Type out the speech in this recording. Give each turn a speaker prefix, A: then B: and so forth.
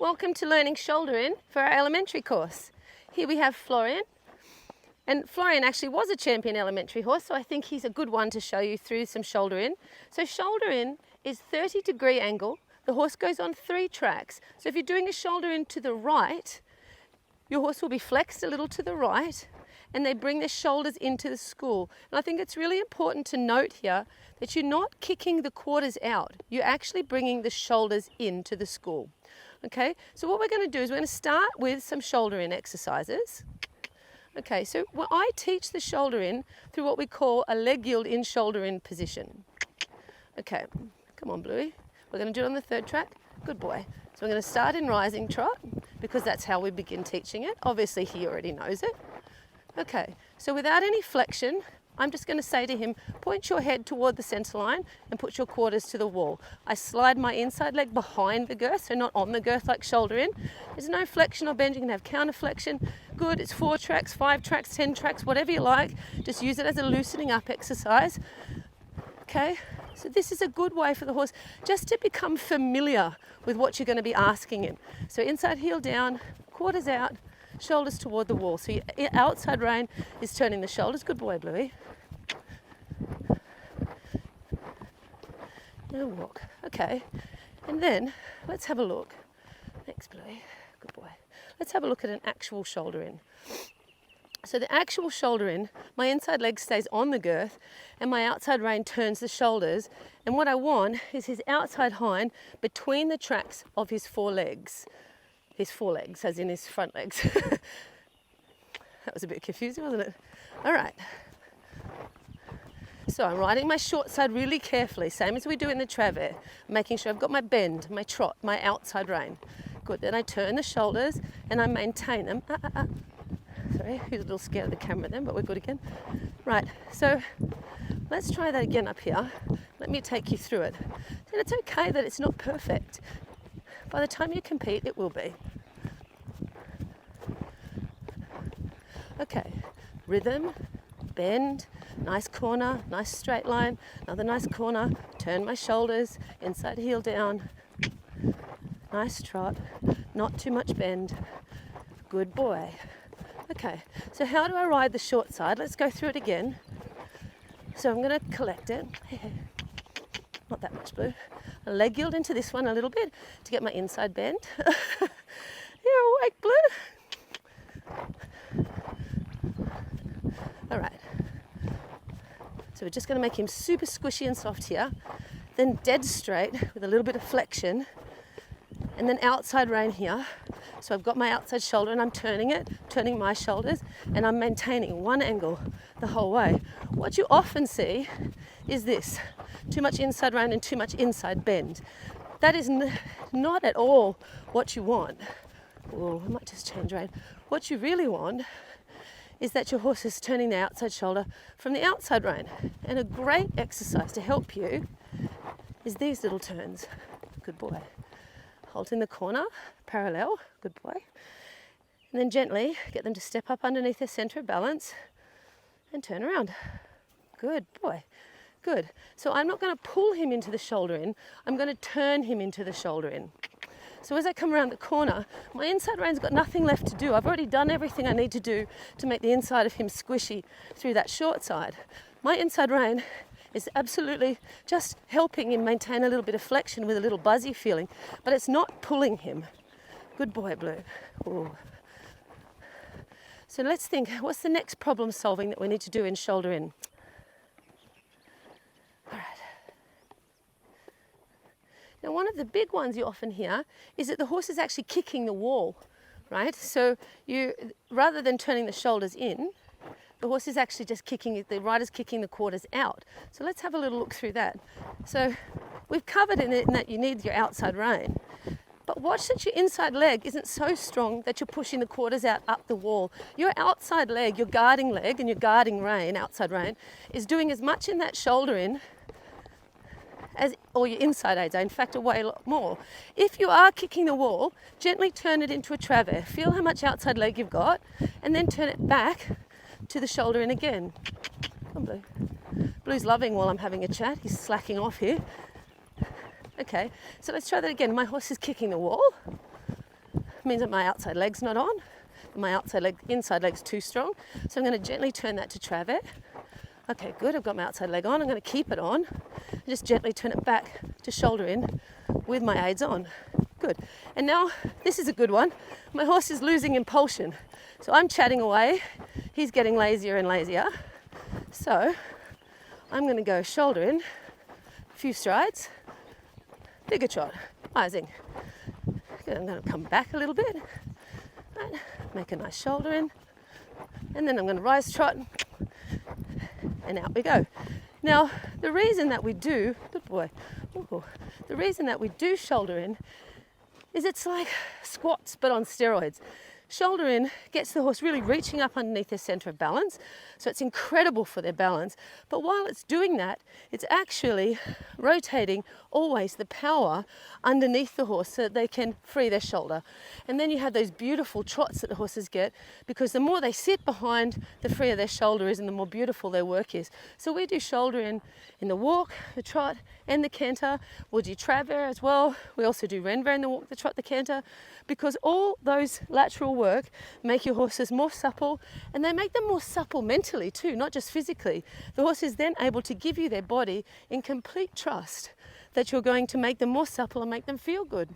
A: Welcome to Learning Shoulder In for our elementary course. Here we have Florian. And Florian actually was a champion elementary horse, so I think he's a good one to show you through some shoulder in. So shoulder in is 30-degree angle. The horse goes on 3 tracks. So if you're doing a shoulder in to the right, your horse will be flexed a little to the right, and they bring their shoulders into the school. And I think it's really important to note here that you're not kicking the quarters out. You're actually bringing the shoulders into the school. Okay, so what we're going to do is we're going to start with some shoulder in exercises. Okay, so I teach the shoulder in through what we call a leg yield in shoulder in position. Okay, come on Bluey. We're going to do it on the 3rd track. Good boy. So we're going to start in rising trot because that's how we begin teaching it. Obviously he already knows it. Okay, so without any flexion, I'm just going to say to him, point your head toward the center line and put your quarters to the wall. I slide my inside leg behind the girth, so not on the girth like shoulder in. There's no flexion or bend. You can have counter flexion. Good, it's 4 tracks, 5 tracks, 10 tracks, whatever you like. Just use it as a loosening up exercise. Okay, so this is a good way for the horse just to become familiar with what you're going to be asking him. So inside heel down, quarters out, shoulders toward the wall. So your outside rein is turning the shoulders. Good boy, Bluey. Now walk. Okay. And then let's have a look. Thanks, Bluey. Good boy. Let's have a look at an actual shoulder in. So the actual shoulder in, my inside leg stays on the girth and my outside rein turns the shoulders. And what I want is his outside hind between the tracks of his 4 legs. His 4 legs, as in his front legs. That was a bit confusing, wasn't it? All right. So I'm riding my short side really carefully, same as we do in the travers, making sure I've got my bend, my trot, my outside rein. Good, then I turn the shoulders and I maintain them. Sorry, who's a little scared of the camera then, but we're good again. Right, so let's try that again up here. Let me take you through it. And it's okay that it's not perfect. By the time you compete, it will be. Okay, rhythm, bend, nice corner, nice straight line, another nice corner, turn my shoulders, inside heel down, nice trot, not too much bend, good boy. Okay, so how do I ride the short side? Let's go through it again. So I'm going to collect it. Not that much, Blue. A leg yield into this one a little bit to get my inside bend. You're awake, Blue. All right. So we're just going to make him super squishy and soft here, then dead straight with a little bit of flexion, and then outside rein here. So I've got my outside shoulder and I'm turning it, turning my shoulders, and I'm maintaining one angle the whole way. What you often see is this, too much inside rein and too much inside bend. That is not at all what you want. Oh, I might just change rein. What you really want is that your horse is turning the outside shoulder from the outside rein. And a great exercise to help you is these little turns. Good boy. Hold in the corner, parallel, good boy. And then gently get them to step up underneath their center of balance and turn around. Good boy. Good. So I'm not going to pull him into the shoulder in, I'm going to turn him into the shoulder in. So as I come around the corner, my inside rein's got nothing left to do. I've already done everything I need to do to make the inside of him squishy through that short side. My inside rein is absolutely just helping him maintain a little bit of flexion with a little buzzy feeling, but it's not pulling him. Good boy, Blue. Ooh. So let's think, what's the next problem solving that we need to do in shoulder in? All right. Now, one of the big ones you often hear is that the horse is actually kicking the wall, right? So rather than turning the shoulders in, the horse is actually just the rider's kicking the quarters out. So let's have a little look through that. So we've covered in that you need your outside rein, but watch that your inside leg isn't so strong that you're pushing the quarters out up the wall. Your outside leg, your guarding leg and your guarding rein, outside rein, is doing as much in that shoulder in as all your inside aids are, in fact, a lot more. If you are kicking the wall, gently turn it into a travers. Feel how much outside leg you've got, and then turn it back to the shoulder in again. Come on, Blue. Blue's loving while I'm having a chat. He's slacking off here. Okay, so let's try that again. My horse is kicking the wall. means that my outside leg's not on. My inside leg's too strong. So I'm going to gently turn that to travet. Okay, good. I've got my outside leg on. I'm going to keep it on. Just gently turn it back to shoulder in with my aids on. Good. And now this is a good one. My horse is losing impulsion. So I'm chatting away. He's getting lazier and lazier. So I'm going to go shoulder in, a few strides, bigger trot, rising. Good. I'm going to come back a little bit. Right. Make a nice shoulder in. And then I'm going to rise trot. And out we go. Now, the reason that we do, good boy, the reason that we do shoulder in is it's like squats but on steroids. Shoulder in gets the horse really reaching up underneath their center of balance, so it's incredible for their balance. But while it's doing that, it's actually rotating always the power underneath the horse so that they can free their shoulder. And then you have those beautiful trots that the horses get, because the more they sit behind, the freer their shoulder is and the more beautiful their work is. So we do shoulder in the walk, the trot, and the canter. We'll do travers as well. We also do renver in the walk, the trot, the canter, because all those lateral work make your horses more supple, and they make them more supple mentally too, not just physically. The horse is then able to give you their body in complete trust that you're going to make them more supple and make them feel good.